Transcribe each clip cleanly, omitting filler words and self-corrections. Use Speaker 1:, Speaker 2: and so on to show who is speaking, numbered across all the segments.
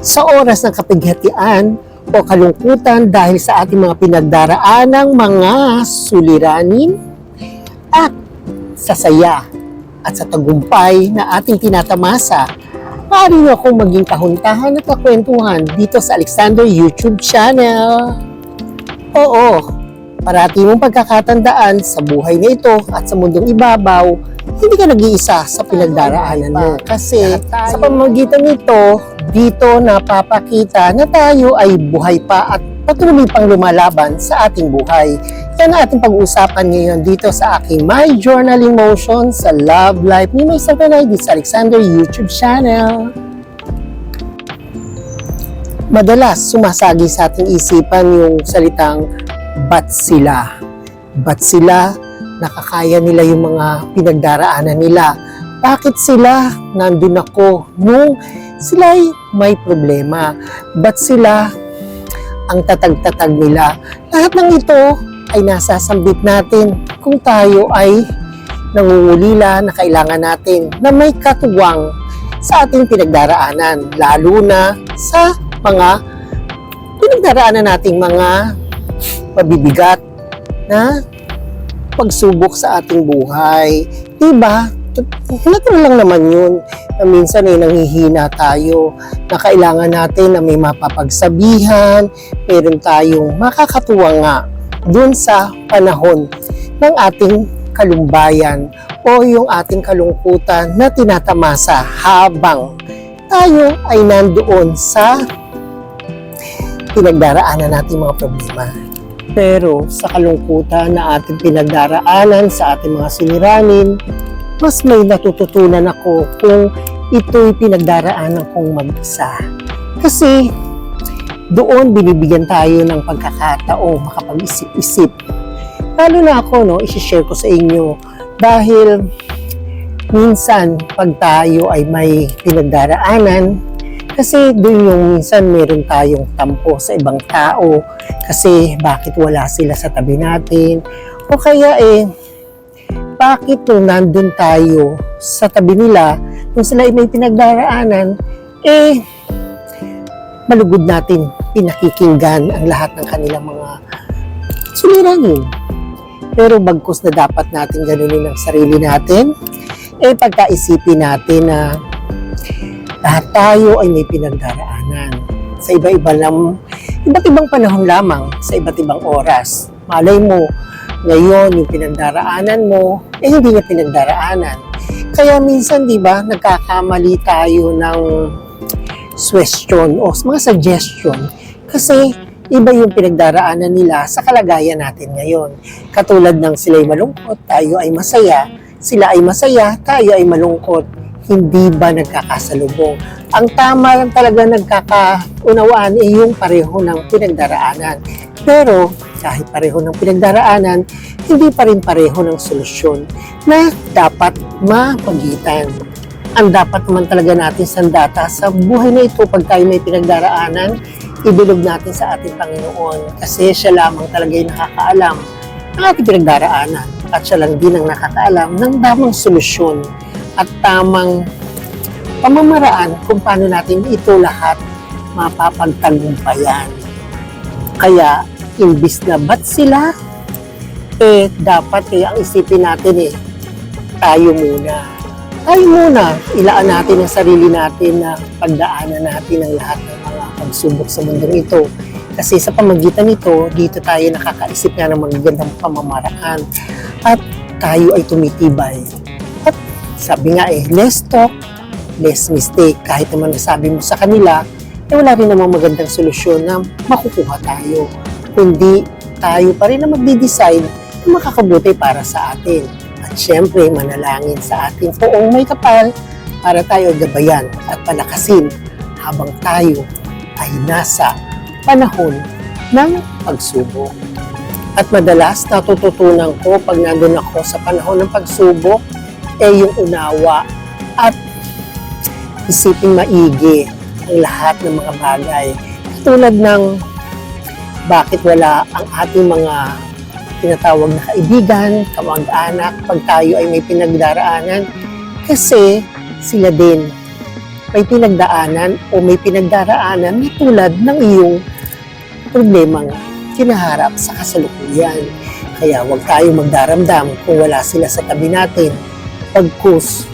Speaker 1: Sa oras ng kapighatian o kalungkutan dahil sa ating mga pinagdaraanang mga suliranin at sa saya at sa tagumpay na ating tinatamasa, maaari niyo akong maging kahuntahan at kakwentuhan dito sa Alexander YouTube channel. Oo, parati mong pagkakatandaan sa buhay na ito at sa mundong ibabaw, hindi ka nag-iisa sa pinagdaraanan mo. Kasi sa pamamagitan nito, dito napapakita na tayo ay buhay pa at patuloy pang lumalaban sa ating buhay. Yan ang ating pag-uusapan ngayon dito sa aking My Journaling Motion sa Love Life ni May Satanay dito sa Alexander YouTube channel. Madalas sumasagi sa ating isipan yung salitang ba't sila? Ba't sila nakakaya nila yung mga pinagdaraanan nila? Bakit sila nandun ako nung sila'y may problema? Ba't sila ang tatag-tatag nila? Lahat ng ito ay nasasambit natin kung tayo ay nangungulila na kailangan natin na may katuwang sa ating pinagdaraanan, lalo na sa mga pinagdaraanan nating mga pabibigat na pagsubok sa ating buhay. Diba? Natural lang naman yun na minsan ay nanghihina tayo, na kailangan natin na may mapapagsabihan, meron tayong makakatuwa nga dun sa panahon ng ating kalumbayan o yung ating kalungkutan na tinatamasa habang tayo ay nandoon sa pinagdaraanan nating mga problema. Pero sa kalungkutan na ating pinagdaraanan, sa ating mga siniranin, mas may natututunan ako kung ito'y pinagdaraanan kong mag-isa. Kasi doon binibigyan tayo ng pagkakataong makapag-isip-isip. Lalo na ako, isi-share ko sa inyo dahil minsan pag tayo ay may pinagdaraanan, kasi doon yung minsan meron tayong tampo sa ibang tao kasi bakit wala sila sa tabi natin, o kaya bakit nung nandun tayo sa tabi nila, nung sila ay may pinagdaraanan, malugod natin pinakikinggan ang lahat ng kanilang mga suliranin. Pero bagkus na dapat natin ganunin ang sarili natin, pagkaisipin natin na lahat tayo ay may pinagdaraanan sa iba't ibang panahon lamang, sa iba't ibang oras. Malay mo, ngayon yung pinagdaraanan mo, hindi niya pinagdaraanan. Kaya minsan, di ba, nagkakamali tayo ng question o mga suggestion kasi iba yung pinagdaraanan nila sa kalagayan natin ngayon. Katulad ng sila'y malungkot, tayo ay masaya, sila ay masaya, tayo ay malungkot. Hindi ba nagkakasalubong? Ang tama lang talaga nagkakaunawaan ay yung pareho ng pinagdaraanan. Pero kahit pareho ng pinagdaraanan, hindi pa rin pareho ng solusyon na dapat mapagitan. Ang dapat naman talaga natin sandata sa buhay na ito pag tayo may pinagdaraanan, ibilog natin sa ating Panginoon kasi siya lamang talaga yung nakakaalam ng ating pinagdaraanan at siya lang din ang nakakaalam ng tamang solusyon at tamang pamamaraan kung paano natin ito lahat mapapagtagumpayan. Kaya, imbis na ba't sila, dapat ang isipin natin tayo muna. Tayo muna, ilaan natin ang sarili natin na pagdaanan natin ang lahat ng mga pagsubok sa mundong ito. Kasi sa pamagitan nito, dito tayo nakakaisip nga ng magagandang pamamaraan at tayo ay tumitibay. At sabi nga less talk, less mistake. Kahit naman nasabi mo sa kanila, wala rin namang magandang solusyon na makukuha tayo. Kundi tayo pa rin na magde-decide na makakabuti para sa atin. At syempre, manalangin sa ating poong may kapal para tayo gabayan at palakasin habang tayo ay nasa panahon ng pagsubok. At madalas natututunan ko pag nandun ako sa panahon ng pagsubok, yung unawa at isiping maigi ang lahat ng mga bagay. Tulad ng bakit wala ang ating mga tinatawag na kaibigan, kamag-anak, pag tayo ay may pinagdaraanan, kasi sila din may pinagdaanan o may pinagdaraanan na tulad ng iyong problemang kinaharap sa kasalukuyan. Kaya huwag tayong magdaramdam kung wala sila sa tabi natin. Pagkus,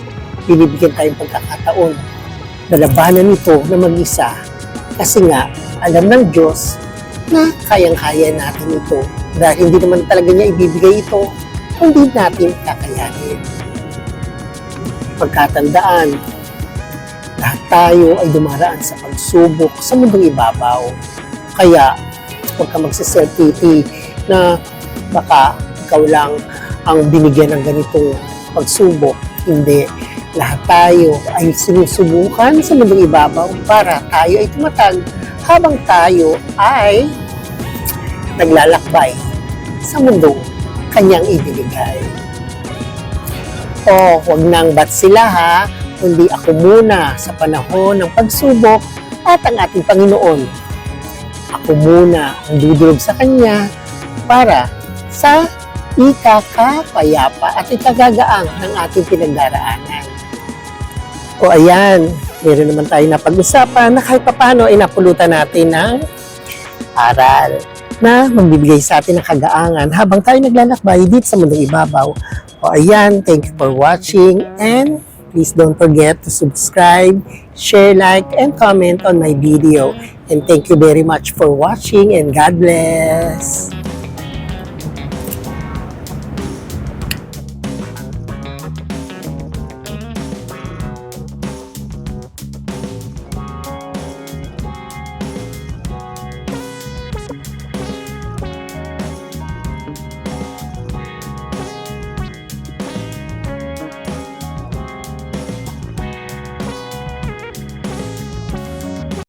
Speaker 1: binibigyan tayong pagkakataon na labanan ito na mag-isa. Kasi nga, alam ng Diyos na kayang-kaya natin ito. Dahil hindi naman talaga niya ibibigay ito kung hindi natin kakayanin. Pagkatandaan, lahat tayo ay dumaraan sa pagsubok sa mundong ibabaw. Kaya, huwag ka magsiself-pity na baka ikaw lang ang binigyan ng ganitong pagsubok. Hindi. Lahat tayo ay sinusubukan sa mundong ibabaw para tayo ay tumatag habang tayo ay naglalakbay sa mundong kanyang ibinigay. O, huwag nang ba't sila ha, kundi ako muna sa panahon ng pagsubok at ang ating Panginoon. Ako muna ang dudulog sa Kanya para sa ikakapayapa at ikagagaang ng ating pinagdaraanan. O ayan, meron naman tayo na pag-usapan na kahit papano ay napulutan natin ng aral na magbibigay sa atin ng kagaangan habang tayo naglalakbay dito sa mundong ibabaw. O ayan, thank you for watching and please don't forget to subscribe, share, like, and comment on my video. And thank you very much for watching and God bless!